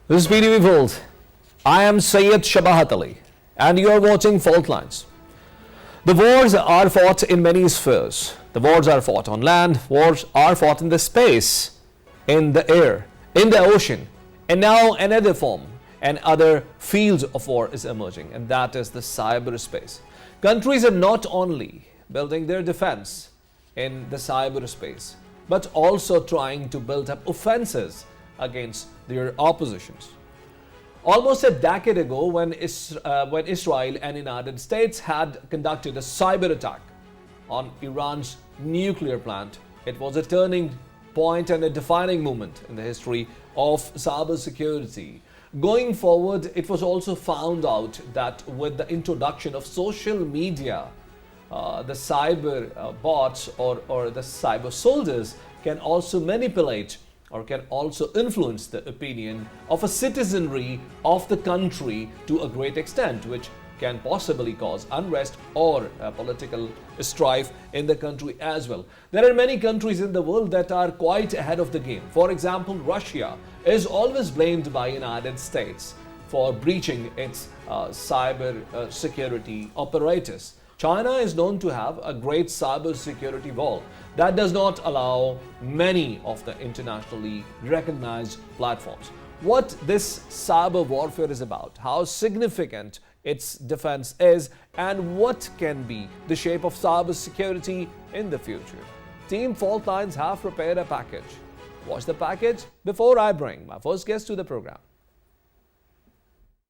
This is PTV World. I am Syed SHABAHAT, and you are watching Fault Lines. The wars are fought in many spheres. The wars are fought on land, wars are fought in the space, in the air, in the ocean, and now another form and other fields of war is emerging, and that is the cyberspace. Countries are not only building their defense in the cyberspace, but also trying to build up offenses against their oppositions. Almost a decade ago, when Israel and United States had conducted a cyber attack on Iran's nuclear plant, it was a turning point and a defining moment in the history of cybersecurity. Going forward, it was also found out that with the introduction of social media, the cyber bots or the cyber soldiers can also manipulate or can also influence the opinion of a citizenry of the country to a great extent, which can possibly cause unrest or political strife in the country as well. There are many countries in the world that are quite ahead of the game. For example, Russia is always blamed by United States for breaching its cyber security apparatus. China is known to have a great cybersecurity wall that does not allow many of the internationally recognized platforms. What this cyber warfare is about, how significant its defense is, and what can be the shape of cybersecurity in the future. Team Fault Lines have prepared a package. Watch the package before I bring my first guest to the program.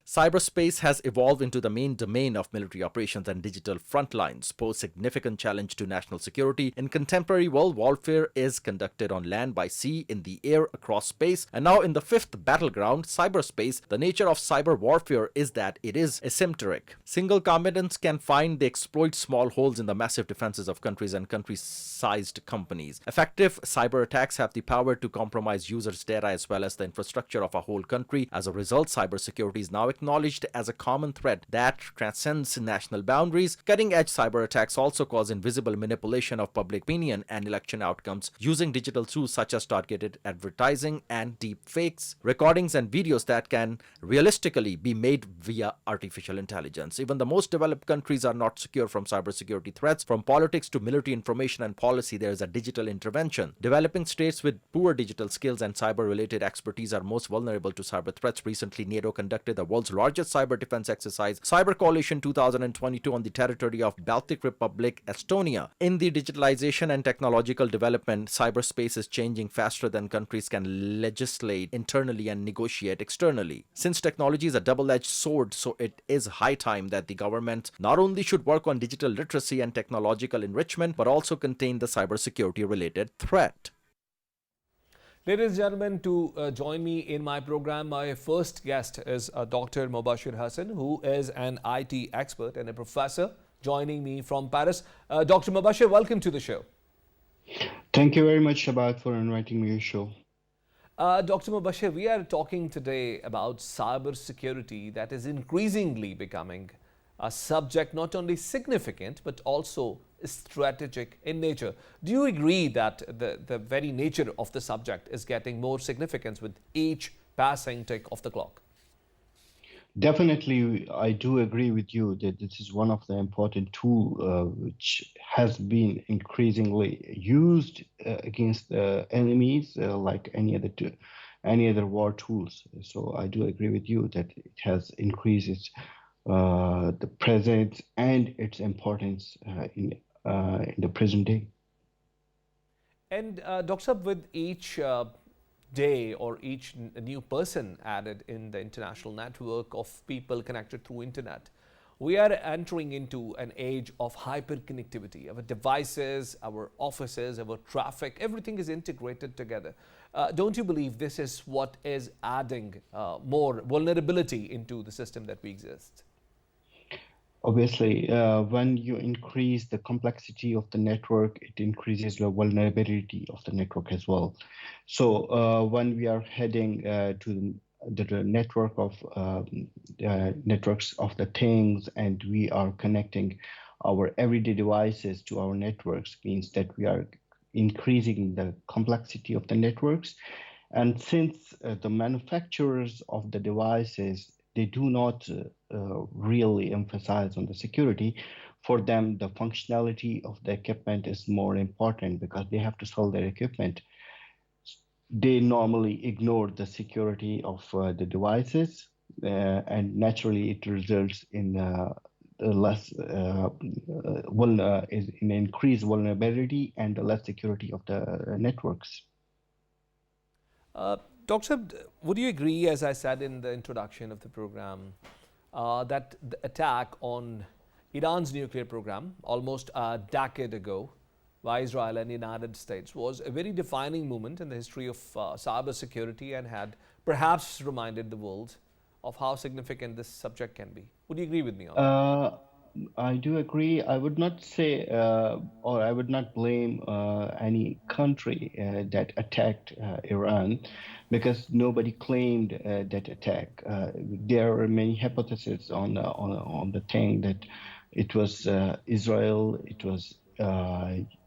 Cyberspace has evolved into the main domain of military operations, and digital frontlines pose significant challenge to national security. In contemporary world, warfare is conducted on land, by sea, in the air, across space, and now in the fifth battleground, cyberspace. The nature of cyber warfare is that it is asymmetric. Single combatants can find they exploit small holes in the massive defenses of countries and country-sized companies. Effective cyber attacks have the power to compromise users' data as well as the infrastructure of a whole country. As a result, cybersecurity is now acknowledged as a common threat that transcends national boundaries. Cutting-edge cyber attacks also cause invisible manipulation of public opinion and election outcomes using digital tools such as targeted advertising and deep fakes, recordings and videos that can realistically be made via artificial intelligence. Even the most developed countries are not secure from cybersecurity threats. From politics to military information and policy, there is a digital intervention. Developing states with poor digital skills and cyber-related expertise are most vulnerable to cyber threats. Recently, NATO conducted the world's largest cyber defense exercise, Cyber Coalition 2022, on the territory of Baltic Republic, Estonia. In the digitalization and technological development, cyberspace is changing faster than countries can legislate internally and negotiate externally. Since technology is a double-edged sword, so it is high time that the government not only should work on digital literacy and technological enrichment, but also contain the cybersecurity-related threat. Ladies and gentlemen, to join me in my program, my first guest is Dr. Mubashir Hassan, who is an IT expert and a professor, joining me from Paris. Dr. Mubashir, welcome to the show. Thank you very much, Shabbat, for inviting me to your show. Dr. Mubashir, we are talking today about cybersecurity that is increasingly becoming a subject not only significant but also strategic in nature. Do you agree that the very nature of the subject is getting more significance with each passing tick of the clock? Definitely, I do agree with you that this is one of the important tools which has been increasingly used against enemies like any other war tools. So I do agree with you that it has increased the presence and its importance in the present day. And Dr. Saab, with each day or each new person added in the international network of people connected through internet, we are entering into an age of hyperconnectivity. Our devices, our offices, our traffic, everything is integrated together. Don't you believe this is what is adding more vulnerability into the system that we exist? Obviously, when you increase the complexity of the network, it increases the vulnerability of the network as well. So when we are heading to the network of networks of the things, and we are connecting our everyday devices to our networks, means that we are increasing the complexity of the networks, And since the manufacturers of the devices, they do not really emphasize on the security, for them the functionality of the equipment is more important because they have to sell their equipment. They normally ignore the security of the devices, and naturally it results in less is in increased vulnerability and less security of the networks. Uh, Dr. Saab, would you agree, as I said in the introduction of the program, that the attack on Iran's nuclear program almost a decade ago by Israel and the United States was a very defining moment in the history of cybersecurity and had perhaps reminded the world of how significant this subject can be? Would you agree with me on that? Uh, I do agree. I would not say, or I would not blame any country that attacked Iran, because nobody claimed that attack. There are many hypotheses on the thing that it was Israel, it was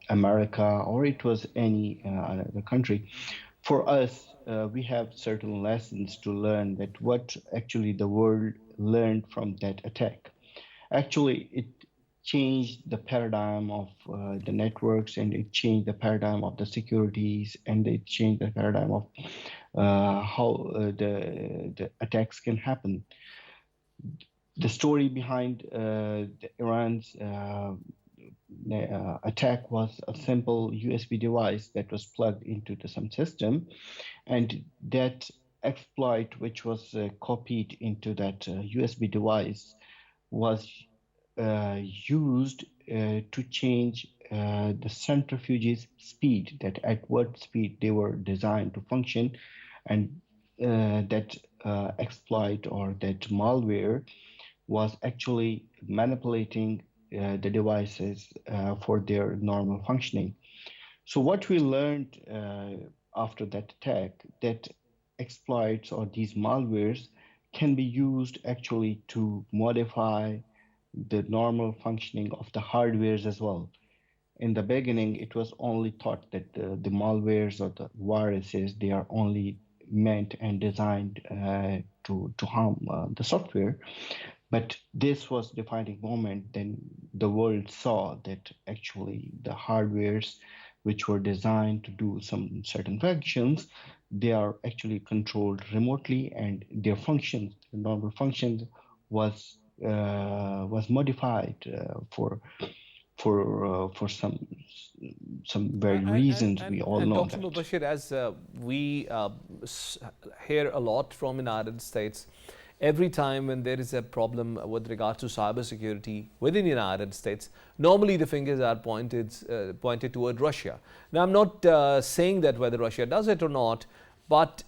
America, or it was any other country. For us, we have certain lessons to learn that what actually the world learned from that attack. Actually, it changed the paradigm of the networks, and it changed the paradigm of the securities, and it changed the paradigm of how the attacks can happen. The story behind the Iran's attack was a simple USB device that was plugged into some system, and that exploit, which was copied into that USB device, was used to change the centrifuge's speed, that at what speed they were designed to function, and that exploit or that malware was actually manipulating the devices for their normal functioning. So what we learned after that attack, that exploits or these malwares can be used actually to modify the normal functioning of the hardwares as well. In the beginning, it was only thought that the malwares or the viruses, they are only meant and designed to harm the software. But this was defining moment. Then the world saw that actually the hardwares which were designed to do some certain functions, they are actually controlled remotely, and their functions, the normal functions, was modified for some very reasons we all And know Dr. that. Mubashir, as we hear a lot from United States, every time when there is a problem with regards to cybersecurity within the United States, normally the fingers are pointed toward Russia. Now, I'm not saying that whether Russia does it or not, but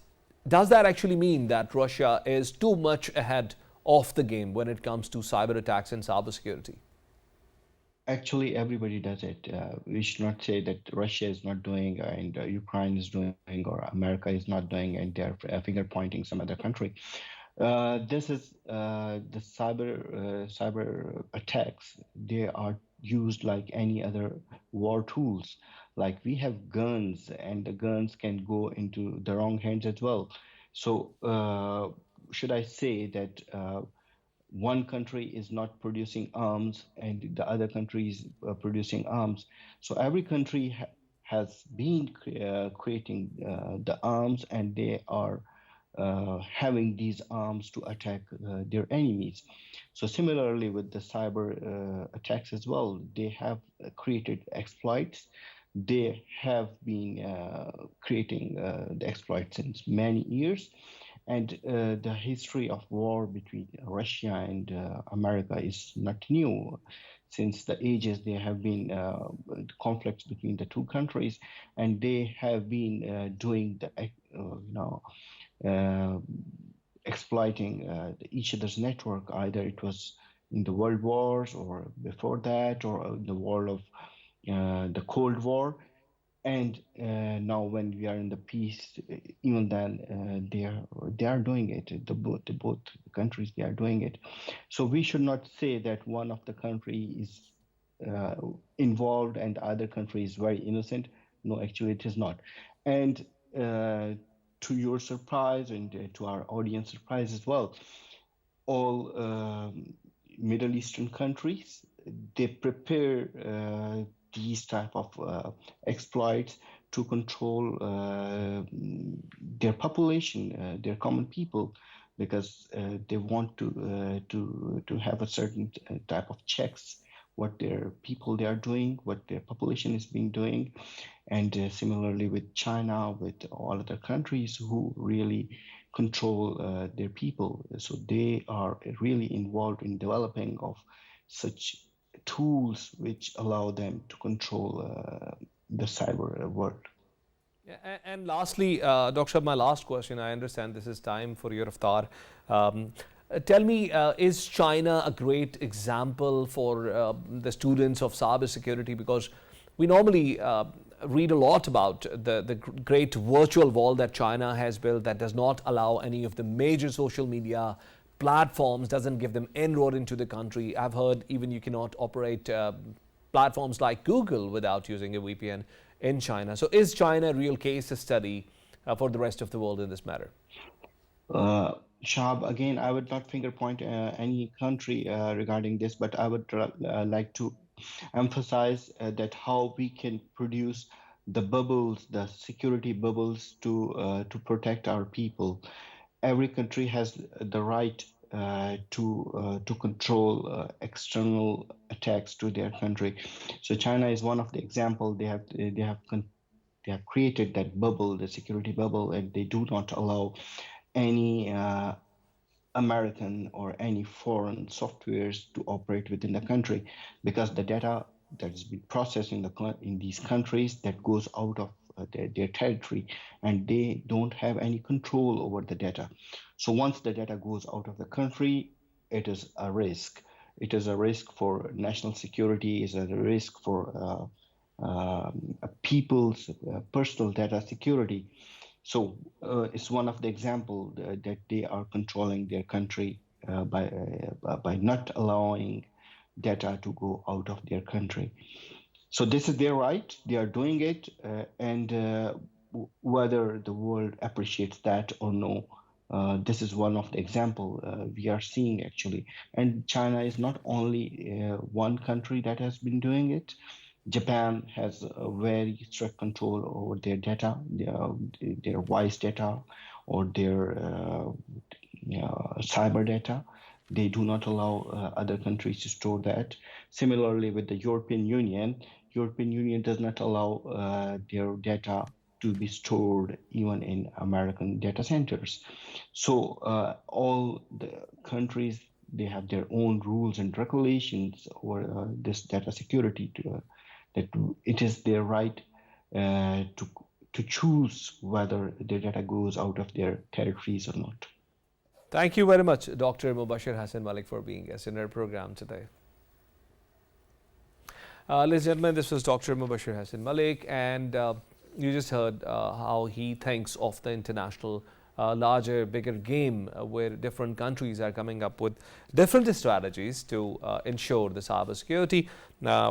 does that actually mean that Russia is too much ahead of the game when it comes to cyber attacks and cybersecurity? Actually, everybody does it. We should not say that Russia is not doing and Ukraine is doing or America is not doing and they're finger pointing some other country. This is the cyber attacks. They are used like any other war tools. Like we have guns, and the guns can go into the wrong hands as well. So, should I say that one country is not producing arms and the other country is producing arms? So every country has been creating the arms, and they are having these arms to attack their enemies. So similarly with the cyber attacks as well, they have created exploits. They have been creating the exploits since many years, and the history of war between Russia and America is not new. Since the ages, there have been conflicts between the two countries, and they have been doing the uh, exploiting each other's network. Either it was in the world wars or before that, or in the war of the Cold War. And now when we are in the peace, even then they are doing it. The both countries, they are doing it. So we should not say that one of the country is uh, involved and the other country is very innocent. No, actually it is not. And uh, to your surprise and to our audience surprise as well, all Middle Eastern countries, they prepare these type of exploits to control their population, their common people, because they want to have a certain type of checks what their people they are doing, what their population is being doing, and similarly with China, with all other countries who really control their people. So they are really involved in developing of such tools which allow them to control the cyber world. Yeah, and lastly, Dr. my last question, I understand this is time for your iftar. Tell me, is China a great example for the students of cybersecurity? Because we normally read a lot about the great virtual wall that China has built that does not allow any of the major social media platforms, doesn't give them inroad into the country. I've heard even you cannot operate platforms like Google without using a VPN in China. So is China a real case study for the rest of the world in this matter? Shab, again, I would not finger point any country regarding this, but I would like to emphasize that how we can produce the bubbles, the security bubbles to protect our people. Every country has the right to control external attacks to their country. So China is one of the example. They have created that bubble, the security bubble, and they do not allow any American or any foreign softwares to operate within the country, because the data that is being processed in these countries that goes out of their territory, and they don't have any control over the data. So once the data goes out of the country, it is a risk. It is a risk for national security. Is a risk for people's personal data security. So it's one of the examples that they are controlling their country by not allowing data to go out of their country. So this is their right. They are doing it, and whether the world appreciates that or no, this is one of the example we are seeing actually. And China is not only one country that has been doing it. Japan has a very strict control over their data, their voice data, or their cyber data. They do not allow other countries to store that. Similarly, with the European Union does not allow their data to be stored even in American data centers. So all the countries, they have their own rules and regulations over this data security that it is their right to choose whether their data goes out of their territories or not. Thank you very much, Dr. Mubashir Hassan Malik, for being guest in our program today. Ladies and gentlemen, this was Dr. Mubashir Hassan Malik, and you just heard how he thinks of the international larger, bigger game where different countries are coming up with different strategies to ensure the cybersecurity.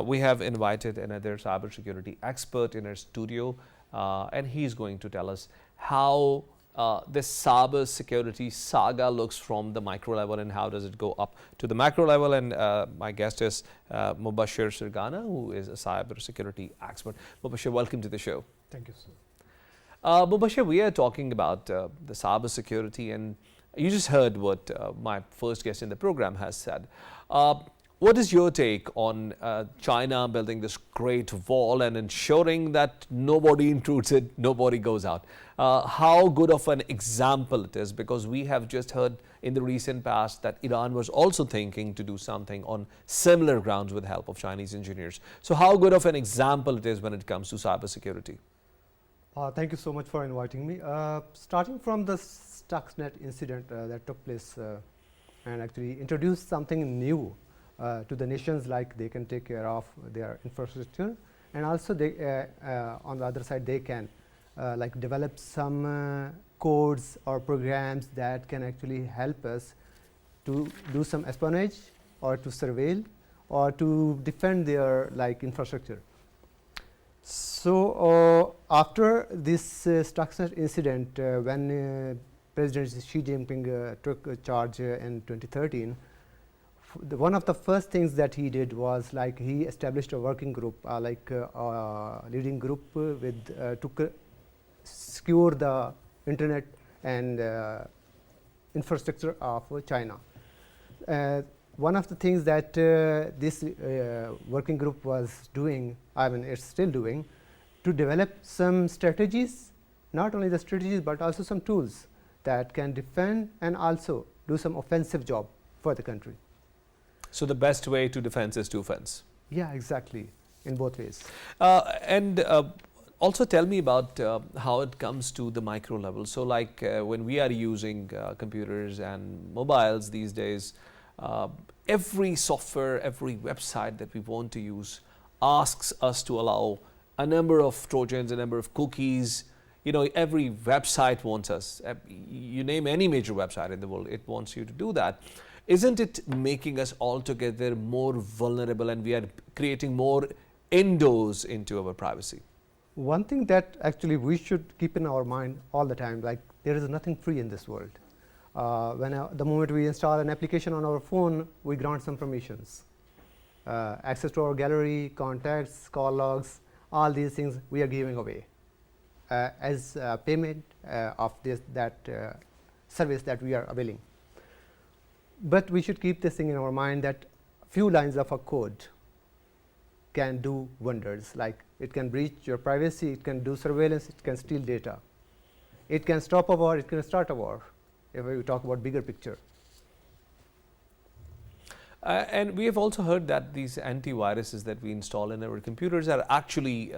We have invited another cybersecurity expert in our studio, and he's going to tell us how this cybersecurity saga looks from the micro level and how does it go up to the macro level. And my guest is Mubashir Sirgana, who is a cybersecurity expert. Mubashir, welcome to the show. Thank you, sir. Mubashir, we are talking about the cybersecurity, and you just heard what my first guest in the program has said. What is your take on China building this great wall and ensuring that nobody intrudes it, nobody goes out? How good of an example it is? Because we have just heard in the recent past that Iran was also thinking to do something on similar grounds with the help of Chinese engineers. So how good of an example it is when it comes to cybersecurity? Thank you so much for inviting me. Starting from the Stuxnet incident that took place and actually introduced something new to the nations, like they can take care of their infrastructure, and also they, on the other side, they can like develop some codes or programs that can actually help us to do some espionage or to surveil or to defend their like infrastructure. So, after this Stuxnet incident, when President Xi Jinping took charge in 2013, one of the first things that he did was like he established a working group, leading group to secure the internet and infrastructure of China. One of the things that this working group was doing, I mean it's still doing, to develop some strategies, not only the strategies but also some tools that can defend and also do some offensive job for the country. So the best way to defense is to offense. Yeah, exactly, in both ways. And also tell me about how it comes to the micro level. So like when we are using computers and mobiles these days, every software, every website that we want to use asks us to allow a number of Trojans, a number of cookies. You know, every website wants us. You name any major website in the world, it wants you to do that. Isn't it making us altogether more vulnerable, and we are creating more windows into our privacy? One thing that actually we should keep in our mind all the time, like there is nothing free in this world. The moment we install an application on our phone, we grant some permissions. Access to our gallery, contacts, call logs, all these things we are giving away as payment of that service that we are availing. But we should keep this thing in our mind that few lines of a code can do wonders. Like it can breach your privacy, it can do surveillance, it can steal data. It can stop a war, it can start a war, if we talk about bigger picture. And we have also heard that these antiviruses that we install in our computers are actually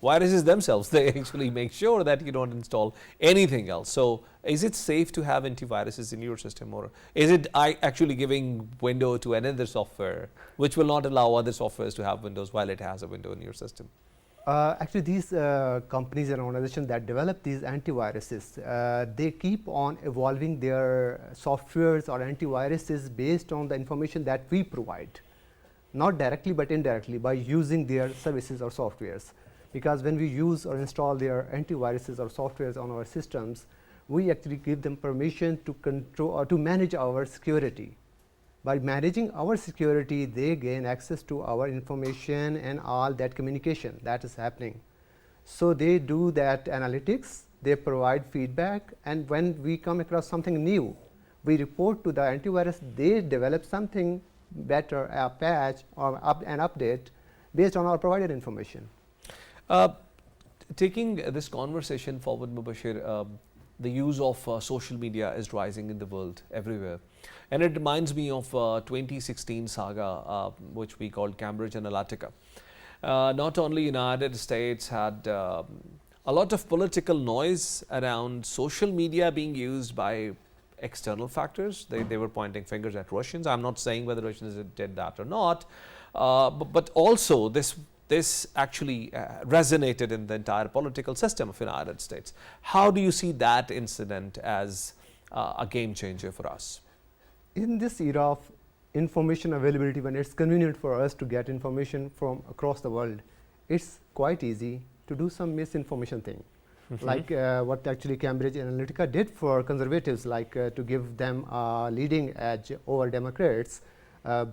viruses themselves. They actually make sure that you don't install anything else. So is it safe to have antiviruses in your system, or is it actually giving window to another software which will not allow other softwares to have windows while it has a window in your system? Actually, these companies and organizations that develop these antiviruses, they keep on evolving their softwares or antiviruses based on the information that we provide, not directly but indirectly by using their services or softwares. Because when we use or install their antiviruses or softwares on our systems, we actually give them permission to control or to manage our security. By managing our security, they gain access to our information and all that communication that is happening. So they do that analytics, they provide feedback, and when we come across something new, we report to the antivirus, they develop something better, a patch or an update based on our provided information. Taking this conversation forward, Mubashir, the use of social media is rising in the world everywhere. And it reminds me of 2016 saga, which we called Cambridge Analytica. Not only United States had a lot of political noise around social media being used by external factors. They were pointing fingers at Russians. I'm not saying whether Russians did that or not, but also this actually resonated in the entire political system of the United States. How do you see that incident as a game changer for us? In this era of information availability, when it's convenient for us to get information from across the world, it's quite easy to do some misinformation thing. Like what actually Cambridge Analytica did for conservatives, like to give them a leading edge over Democrats,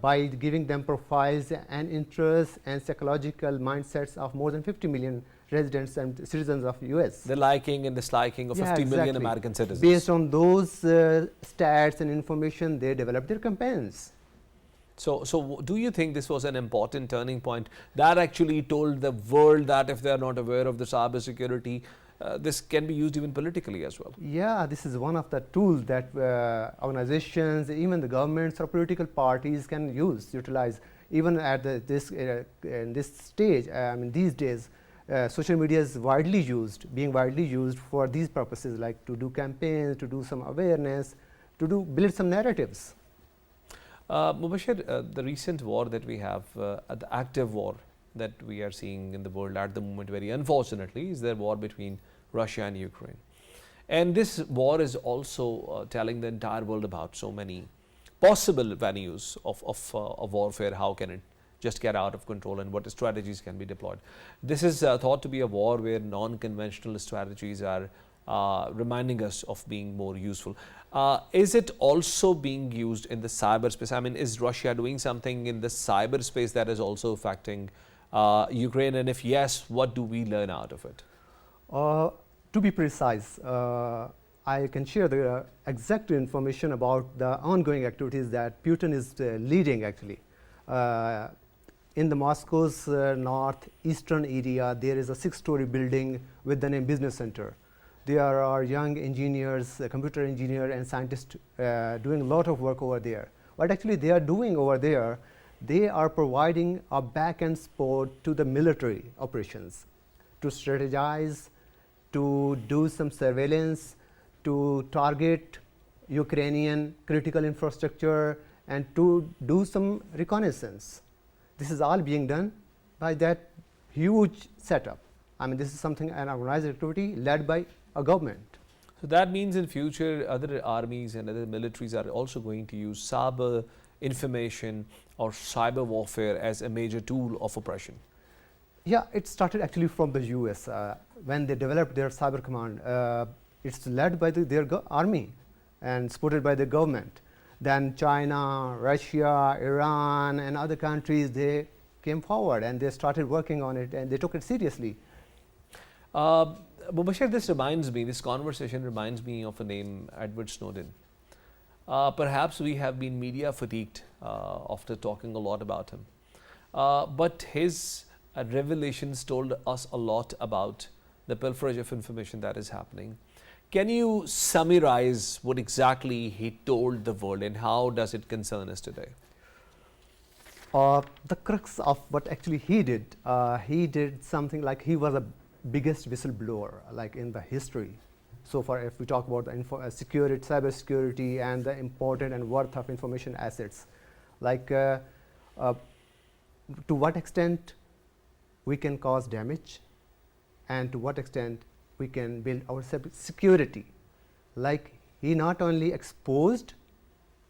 by giving them profiles and interests and psychological mindsets of more than 50 million residents and citizens of US. The liking and disliking of 50 million American citizens. Based on those stats and information, they developed their campaigns. So do you think this was an important turning point that actually told the world that if they are not aware of the cyber security, this can be used even politically as well? Yeah, this is one of the tools that organizations, even the governments or political parties can utilize. Even at in this stage, I mean these days, social media is being widely used for these purposes, like to do campaigns, to do some awareness, to build some narratives. Mubashir, the recent war that we have, the active war that we are seeing in the world at the moment, very unfortunately, is the war between Russia and Ukraine. And this war is also telling the entire world about so many possible venues of warfare. How can it just get out of control and what strategies can be deployed. This is thought to be a war where non-conventional strategies are reminding us of being more useful. Is it also being used in the cyberspace? I mean, is Russia doing something in the cyberspace that is also affecting Ukraine? And if yes, what do we learn out of it? To be precise, I can share the exact information about the ongoing activities that Putin is leading actually. In the Moscow's northeastern area, there is a 6-story building with the name Business Center. There are young engineers, computer engineers and scientists doing a lot of work over there. What actually they are doing over there, they are providing a back-end support to the military operations to strategize, to do some surveillance, to target Ukrainian critical infrastructure and to do some reconnaissance. This is all being done by that huge setup. I mean, this is something, an organized activity led by a government. So that means in future other armies and other militaries are also going to use cyber information or cyber warfare as a major tool of oppression. Yeah, it started actually from the US when they developed their cyber command. It's led by their army and supported by the government. Then China, Russia, Iran and other countries, they came forward and they started working on it and they took it seriously. Mubashir, this conversation reminds me of a name, Edward Snowden. Perhaps we have been media fatigued after talking a lot about him. But his revelations told us a lot about the pilferage of information that is happening. Can you summarize what exactly he told the world and how does it concern us today? The crux of what actually he did something like he was the biggest whistleblower like in the history. So far, if we talk about the security, cyber security and the important and worth of information assets, like to what extent we can cause damage and to what extent we can build our security. Like he not only exposed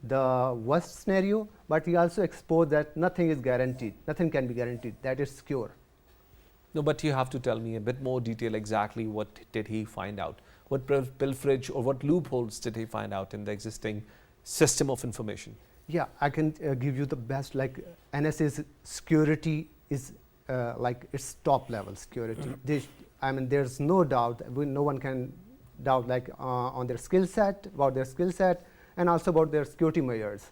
the worst scenario, but he also exposed that nothing is guaranteed, nothing can be guaranteed, that is secure. No, but you have to tell me a bit more detail exactly what did he find out? What pilferage or what loopholes did he find out in the existing system of information? Yeah, I can give you the best, like NSA's security is like its top level security. There's no doubt, no one can doubt like on their skill set, about their skill set and also about their security measures.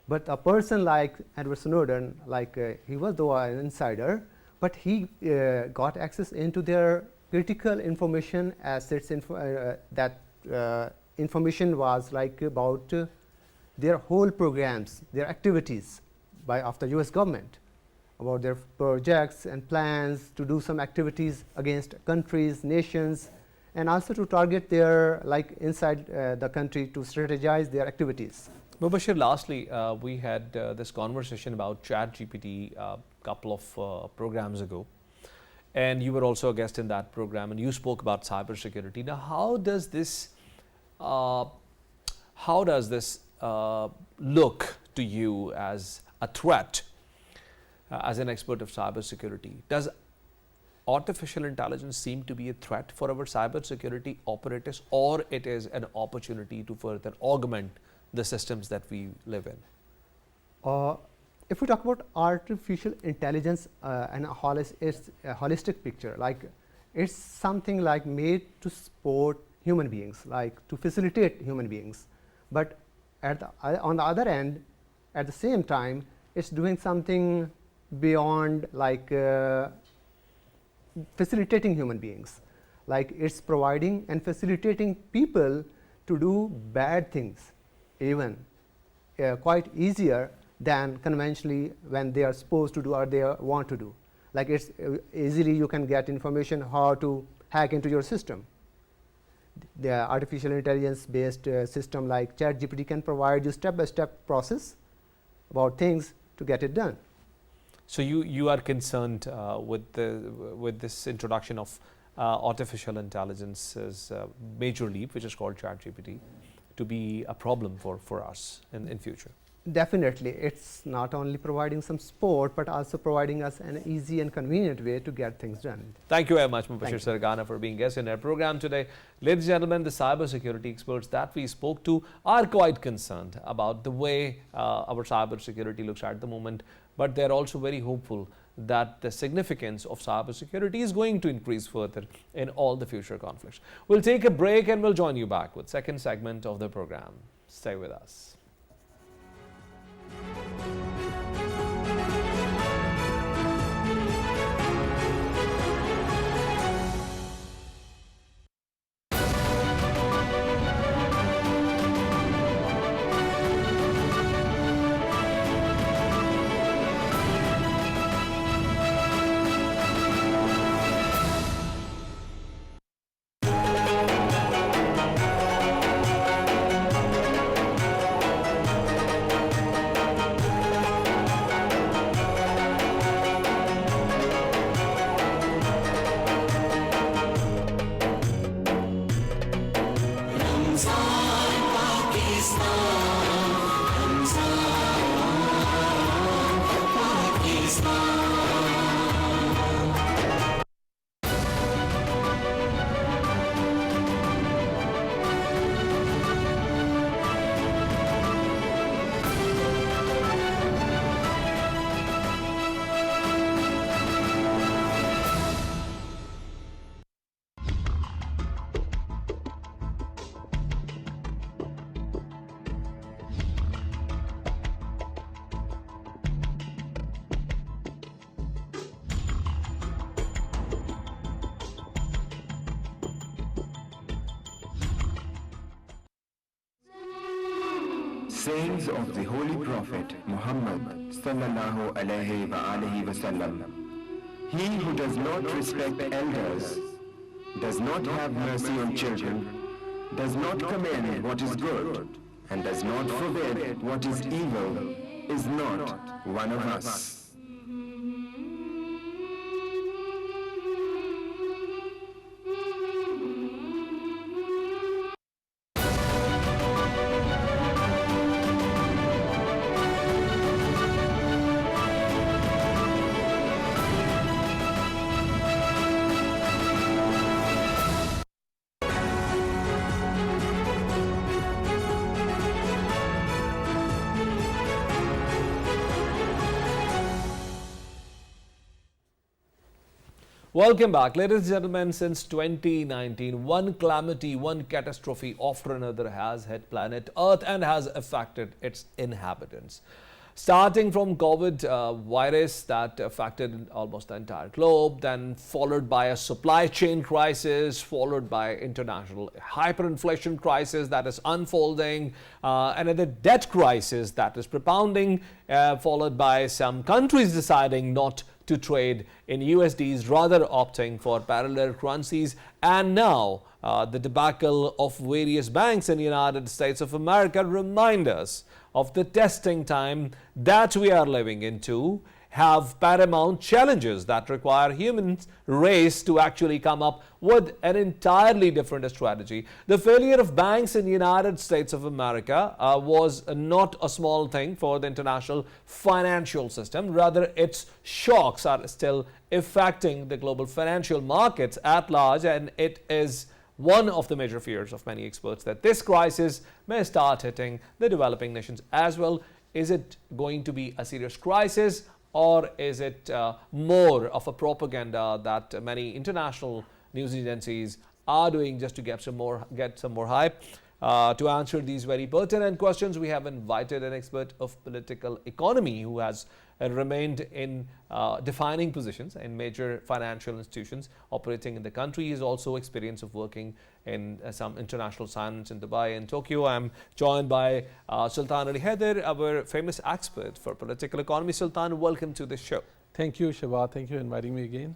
But a person like Edward Snowden, like he was though an insider, but he got access into their critical information assets. That information was like about their whole programs, their activities of the US government, about their projects and plans to do some activities against countries, nations, and also to target their, like inside the country, to strategize their activities. Mubashir, lastly, we had this conversation about ChatGPT a couple of programs ago, and you were also a guest in that program, and you spoke about cybersecurity. Now, how does this look to you as a threat, as an expert of cybersecurity? Does artificial intelligence seem to be a threat for our cybersecurity operators, or it is an opportunity to further augment the systems that we live in? If we talk about artificial intelligence and it's a holistic picture, like it's something like made to support human beings, like to facilitate human beings. But on the other end, at the same time, it's doing something beyond like facilitating human beings. Like it's providing and facilitating people to do bad things, even quite easier than conventionally when they are supposed to do or they want to do. Like it's easily you can get information how to hack into your system. The artificial intelligence based system like ChatGPT can provide you step-by-step process about things to get it done. So you are concerned with this introduction of artificial intelligence's major leap, which is called ChatGPT, to be a problem for us in future? definitely, it's not only providing some support, but also providing us an easy and convenient way to get things done. Thank you very much, Mubashir Thank you. Sargana, for being guest in our program today. Ladies and gentlemen, the cybersecurity experts that we spoke to are quite concerned about the way our cybersecurity looks at the moment, but they're also very hopeful that the significance of cybersecurity is going to increase further in all the future conflicts. We'll take a break and we'll join you back with second segment of the program. Stay with us. Sayings of the Holy Prophet Muhammad sallallahu alaihi wasallam. He who does not respect elders, does not have mercy on children, does not commend what is good, and does not forbid what is evil, is not one of us. Welcome back. Ladies and gentlemen, since 2019, one calamity, one catastrophe after another has hit planet Earth and has affected its inhabitants. Starting from COVID virus that affected almost the entire globe, then followed by a supply chain crisis, followed by international hyperinflation crisis that is unfolding, another debt crisis that is propounding, followed by some countries deciding not to trade in USDs, rather opting for parallel currencies. And now the debacle of various banks in the United States of America remind us of the testing time that we are living into, have paramount challenges that require human race to actually come up with an entirely different strategy. The failure of banks in the United States of America was not a small thing for the international financial system. Rather, its shocks are still affecting the global financial markets at large, and it is one of the major fears of many experts that this crisis may start hitting the developing nations as well. Is it going to be a serious crisis, or is it more of a propaganda that many international news agencies are doing just to get some more hype? To answer these very pertinent questions, we have invited an expert of political economy who has remained in defining positions in major financial institutions operating in the country. He has also experience of working in some international finance in Dubai and Tokyo. I'm joined by Sultan Ali Haider, our famous expert for political economy. Sultan, welcome to the show. Thank you, Shabbat. Thank you for inviting me again.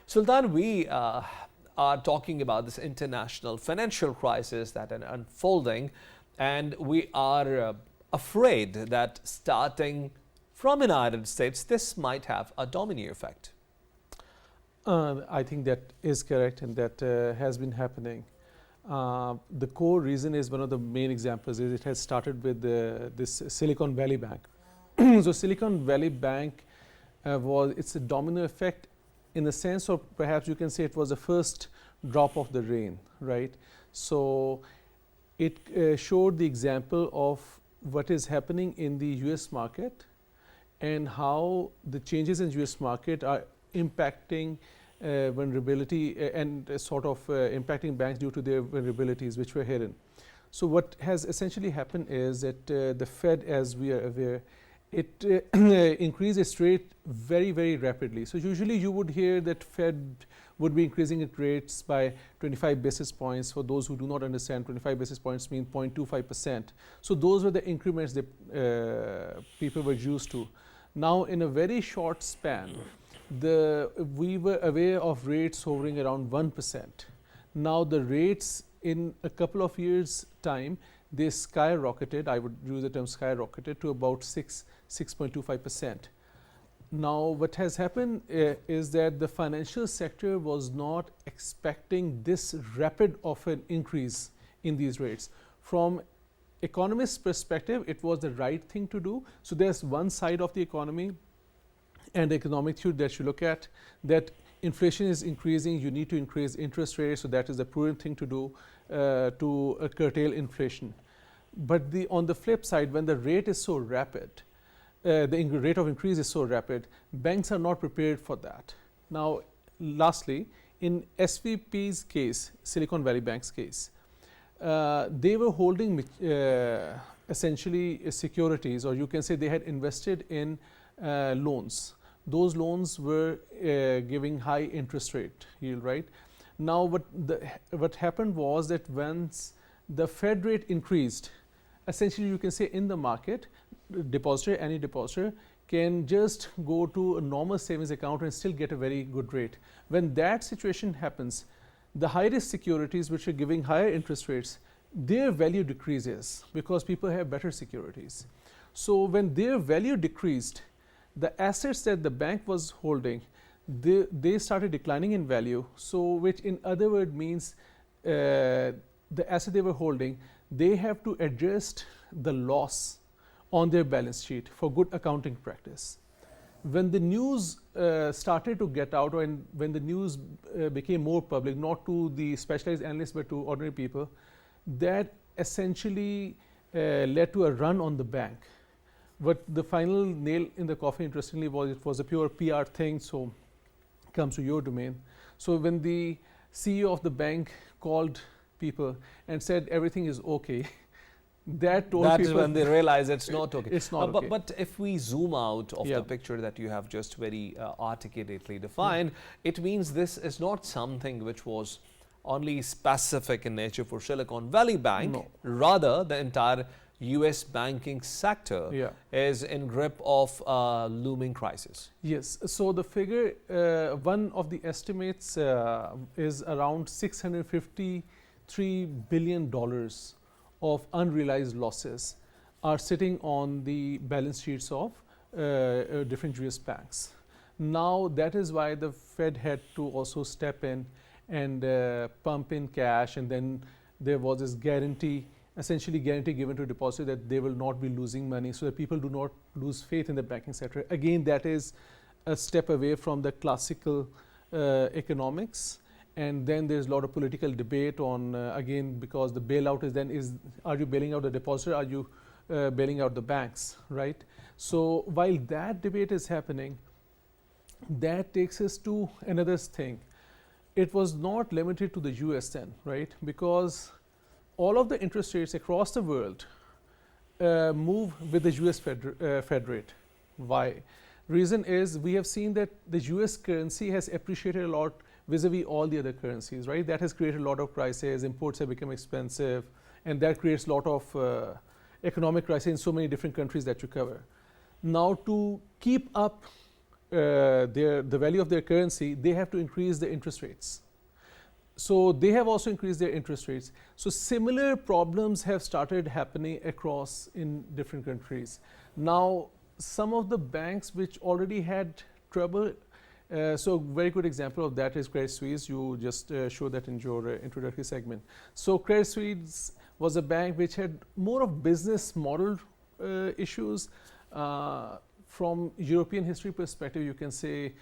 Sultan, we are talking about this international financial crisis that is unfolding, and we are afraid that starting from the United States, this might have a domino effect. I think that is correct, and that has been happening. The core reason is one of the main examples is it has started with this Silicon Valley Bank. So Silicon Valley Bank it's a domino effect in the sense of perhaps you can say it was the first drop of the rain, right? So it showed the example of what is happening in the US market and how the changes in US market are impacting vulnerability and sort of impacting banks due to their vulnerabilities which were hidden. So what has essentially happened is that the Fed, as we are aware, it increased its rate very, very rapidly. So usually you would hear that Fed would be increasing its rates by 25 basis points. For those who do not understand, 25 basis points mean 0.25%. So those were the increments that people were used to. Now in a very short span, we were aware of rates hovering around 1%. Now the rates in a couple of years' time, they skyrocketed, I would use the term skyrocketed, to about 6.25%. Now what has happened is that the financial sector was not expecting this rapid of an increase in these rates. From economists' perspective, it was the right thing to do. So there's one side of the economy and economic theory that you look at, that inflation is increasing, you need to increase interest rates, so that is the prudent thing to do to curtail inflation. But on the flip side, when the rate is so rapid, the rate of increase is so rapid, banks are not prepared for that. Now, lastly, in SVP's case, Silicon Valley Bank's case, they were holding essentially securities, or you can say they had invested in loans. Those loans were giving high interest rate yield, right? Now what happened was that once the Fed rate increased, essentially you can say in the market, any depositor can just go to a normal savings account and still get a very good rate. When that situation happens, the high risk securities which are giving higher interest rates, their value decreases because people have better securities. So when their value decreased, the assets that the bank was holding, they started declining in value. So which in other words means the asset they were holding, they have to adjust the loss on their balance sheet for good accounting practice. When the news started to get out, or when the news became more public, not to the specialized analysts but to ordinary people, that essentially led to a run on the bank. But the final nail in the coffin, interestingly, was it was a pure PR thing, so it comes to your domain. So when the CEO of the bank called people and said everything is okay, that told people... That is when they realize it's not okay. It's not okay. But if we zoom out of the picture that you have just very articulately defined, it means this is not something which was only specific in nature for Silicon Valley Bank. No. Rather, the entire US banking sector is in grip of looming crisis. Yes. So the figure, one of the estimates is around $653 billion of unrealized losses are sitting on the balance sheets of different US banks. Now that is why the Fed had to also step in and pump in cash, and then there was this guarantee, essentially guarantee given to depositor that they will not be losing money, so that people do not lose faith in the banking sector. Again, that is a step away from the classical economics. And then there's a lot of political debate on, again, because the bailout are you bailing out the depositor, are you bailing out the banks, right? So while that debate is happening, that takes us to another thing. It was not limited to the US then, right? Because all of the interest rates across the world move with the US Fed rate. Why? Reason is we have seen that the US currency has appreciated a lot vis-a-vis all the other currencies, right? That has created a lot of crises, imports have become expensive, and that creates a lot of economic crisis in so many different countries that you cover. Now to keep up the value of their currency, they have to increase the interest rates. So they have also increased their interest rates. So similar problems have started happening across in different countries. Now some of the banks which already had trouble So very good example of that is Credit Suisse. You just showed that in your introductory segment. So Credit Suisse was a bank which had more of business model issues. From European history perspective, you can say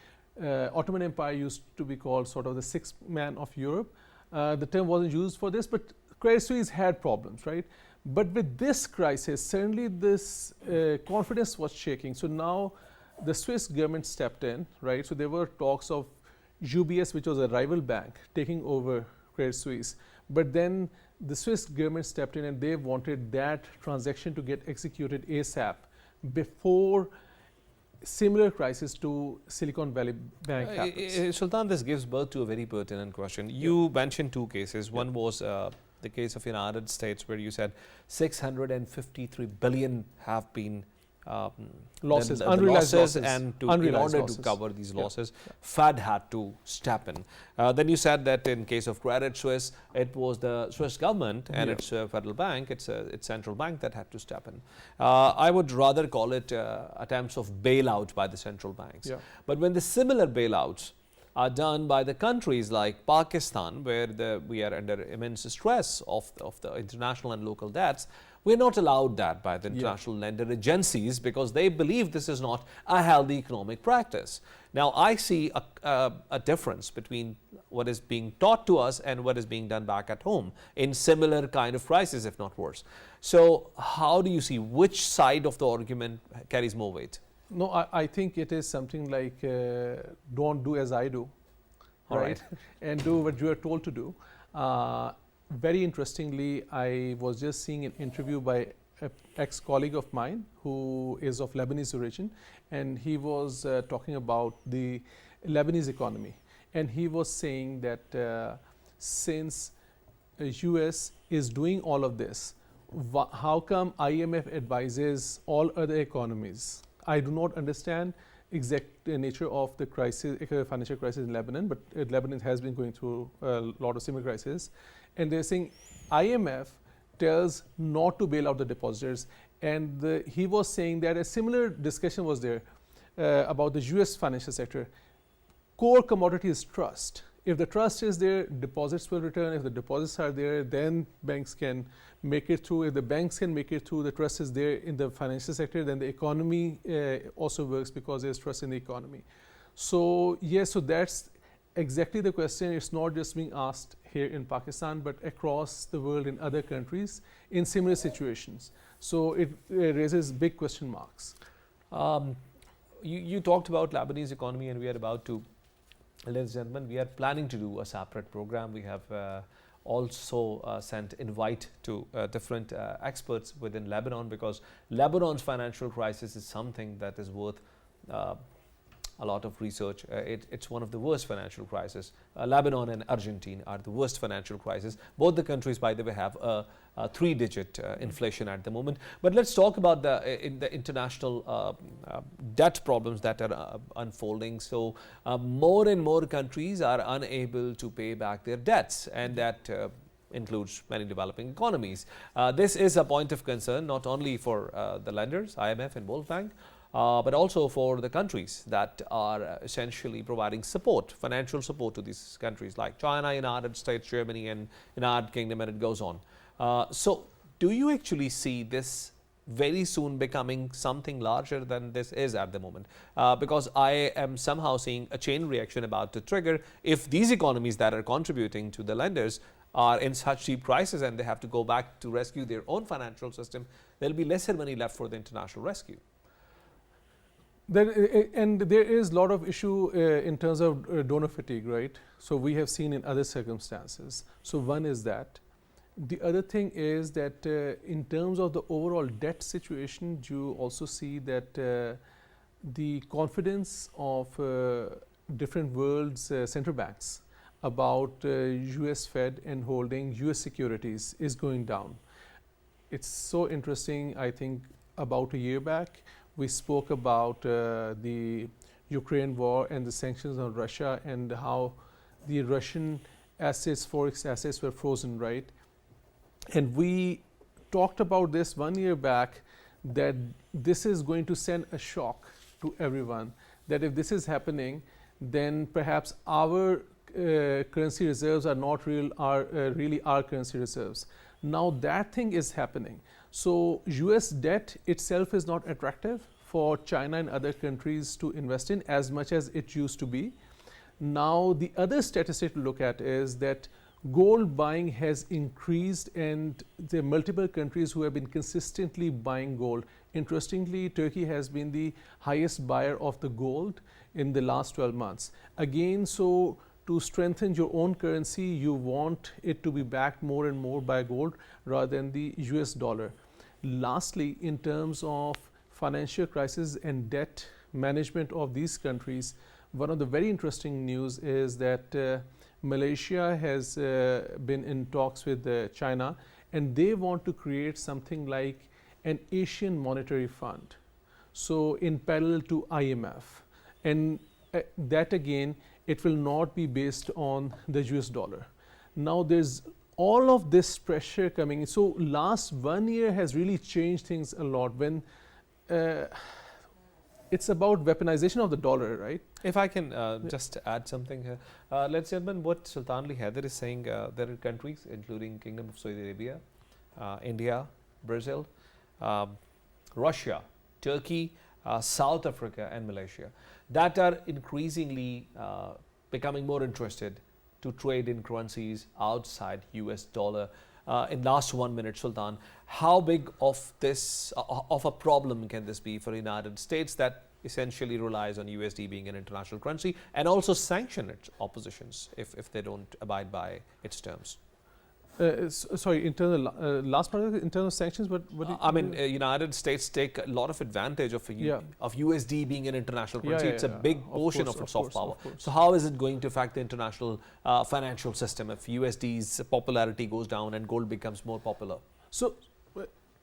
Ottoman Empire used to be called sort of the sixth man of Europe. The term wasn't used for this, but Credit Suisse had problems, right? But with this crisis, certainly this confidence was shaking. So now the Swiss government stepped in, right? So there were talks of UBS, which was a rival bank, taking over Credit Suisse. But then the Swiss government stepped in and they wanted that transaction to get executed ASAP before similar crisis to Silicon Valley Bank happens. Sultan, this gives birth to a very pertinent question. You mentioned two cases. One was the case of United States, where you said 653 billion have been losses, the unrealized losses, losses. and in Unrealized order losses. to cover these losses, Fed had to step in. Then you said that in case of Credit Suisse, it was the Swiss government and its federal bank, its central bank that had to step in. I would rather call it attempts of bailout by the central banks. But when the similar bailouts are done by the countries like Pakistan, where we are under immense stress of the international and local debts, we're not allowed that by the international lender agencies because they believe this is not a healthy economic practice. Now, I see a difference between what is being taught to us and what is being done back at home in similar kind of crises, if not worse. So how do you see which side of the argument carries more weight? No, I think it is something like don't do as I do, right? And do what you are told to do. Very interestingly, I was just seeing an interview by an ex-colleague of mine who is of Lebanese origin, and he was talking about the Lebanese economy. And he was saying that since the US is doing all of this, how come IMF advises all other economies? I do not understand exact nature of the crisis, financial crisis in Lebanon, but Lebanon has been going through a lot of similar crises. And they're saying IMF tells not to bail out the depositors. And he was saying that a similar discussion was there about the US financial sector. Core commodity is trust. If the trust is there, deposits will return. If the deposits are there, then banks can make it through. If the banks can make it through, the trust is there in the financial sector, then the economy also works because there's trust in the economy. So yes, so that's exactly the question. It's not just being asked here in Pakistan, but across the world in other countries in similar situations. So it raises big question marks. You talked about Lebanese economy, and we are about to, ladies and gentlemen, we are planning to do a separate program. We have also sent invite to different experts within Lebanon, because Lebanon's financial crisis is something that is worth a lot of research. It's one of the worst financial crises. Lebanon and Argentina are the worst financial crisis. Both the countries, by the way, have a three-digit inflation at the moment. But let's talk about the international debt problems that are unfolding. So more and more countries are unable to pay back their debts, and that includes many developing economies. This is a point of concern not only for the lenders, IMF and World Bank, but also for the countries that are essentially providing support, financial support to these countries like China, United States, Germany, and United Kingdom, and it goes on. So do you actually see this very soon becoming something larger than this is at the moment? Because I am somehow seeing a chain reaction about to trigger if these economies that are contributing to the lenders are in such deep crisis and they have to go back to rescue their own financial system, there will be lesser money left for the international rescue. And there is a lot of issue in terms of donor fatigue, right? So we have seen in other circumstances. So one is that. The other thing is that in terms of the overall debt situation, you also see that the confidence of different world's central banks about US Fed and holding US securities is going down. It's so interesting. I think about a year back, we spoke about the Ukraine war and the sanctions on Russia and how the Russian assets, forex assets were frozen, right? And we talked about this 1 year back, that this is going to send a shock to everyone, that if this is happening, then perhaps our currency reserves are not really our currency reserves. Now that thing is happening. So US debt itself is not attractive for China and other countries to invest in as much as it used to be. Now the other statistic to look at is that gold buying has increased, and there are multiple countries who have been consistently buying gold. Interestingly, Turkey has been the highest buyer of the gold in the last 12 months. Again, so to strengthen your own currency, you want it to be backed more and more by gold rather than the US dollar. Lastly, in terms of financial crisis and debt management of these countries, one of the very interesting news is that Malaysia has been in talks with China, and they want to create something like an Asian monetary fund, so in parallel to IMF, and that again, it will not be based on the US dollar. Now there's all of this pressure coming in. So last 1 year has really changed things a lot when it's about weaponization of the dollar, right? If I can just add something here. Let's gentlemen, what Sultan Ali Haider is saying, there are countries including Kingdom of Saudi Arabia, India, Brazil, Russia, Turkey, South Africa and Malaysia that are increasingly becoming more interested to trade in currencies outside US dollar. In last 1 minute, Sultan, how big of this of a problem can this be for the United States that essentially relies on USD being an international currency, and also sanction its oppositions if they don't abide by its terms? Sorry, last part of internal sanctions, but what I mean, United States take a lot of advantage of of USD being an international currency. It's a big portion of its soft power. So how is it going to affect the international financial system if USD's popularity goes down and gold becomes more popular? So,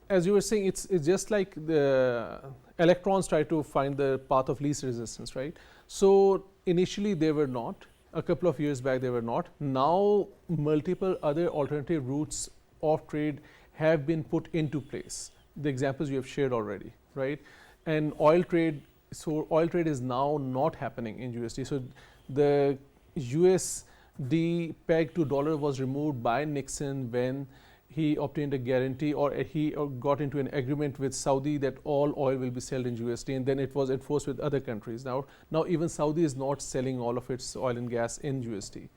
as you were saying, it's just like the electrons try to find the path of least resistance, right? So initially they were not. A couple of years back they were not. Now multiple other alternative routes of trade have been put into place. The examples you have shared already, right? And oil trade, so oil trade is now not happening in USD. So the USD peg to dollar was removed by Nixon when he obtained a guarantee, or he got into an agreement with Saudi that all oil will be sold in USD, and then it was enforced with other countries. Now even Saudi is not selling all of its oil and gas in USD.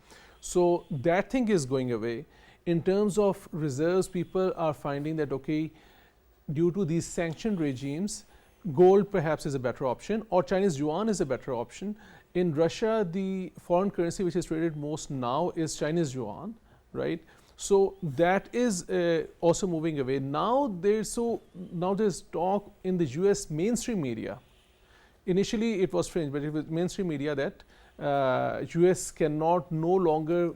So that thing is going away. In terms of reserves, people are finding that, okay, due to these sanction regimes, gold perhaps is a better option, or Chinese yuan is a better option. In Russia, the foreign currency which is traded most now is Chinese yuan, right? So that is also moving away. Now there's talk in the US mainstream media. Initially it was fringe, but it was mainstream media that US cannot no longer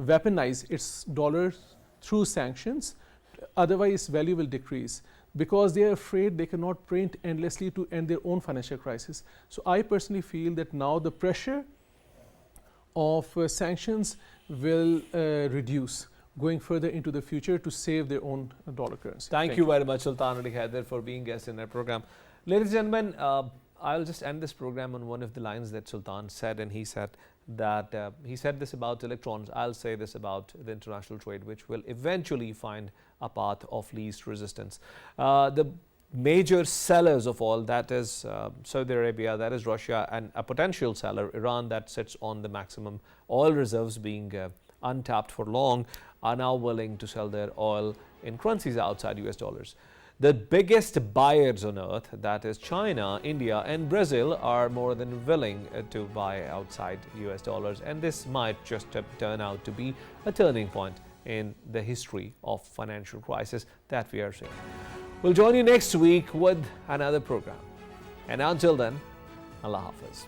weaponize its dollar through sanctions, otherwise value will decrease, because they are afraid they cannot print endlessly to end their own financial crisis. So I personally feel that now the pressure of sanctions will reduce going further into the future to save their own dollar currency. Thank you very much, Sultan Ali Haider, for being guest in our program. Ladies and gentlemen, I'll just end this program on one of the lines that Sultan said, and he said that he said this about electrons. I'll say this about the international trade, which will eventually find a path of least resistance. The major sellers of oil, that is Saudi Arabia, that is Russia, and a potential seller, Iran, that sits on the maximum oil reserves being untapped for long, are now willing to sell their oil in currencies outside US dollars. The biggest buyers on earth, that is China, India and Brazil, are more than willing to buy outside US dollars, and this might just turn out to be a turning point in the history of financial crisis that we are seeing. We'll join you next week with another program, and until then, Allah Hafiz.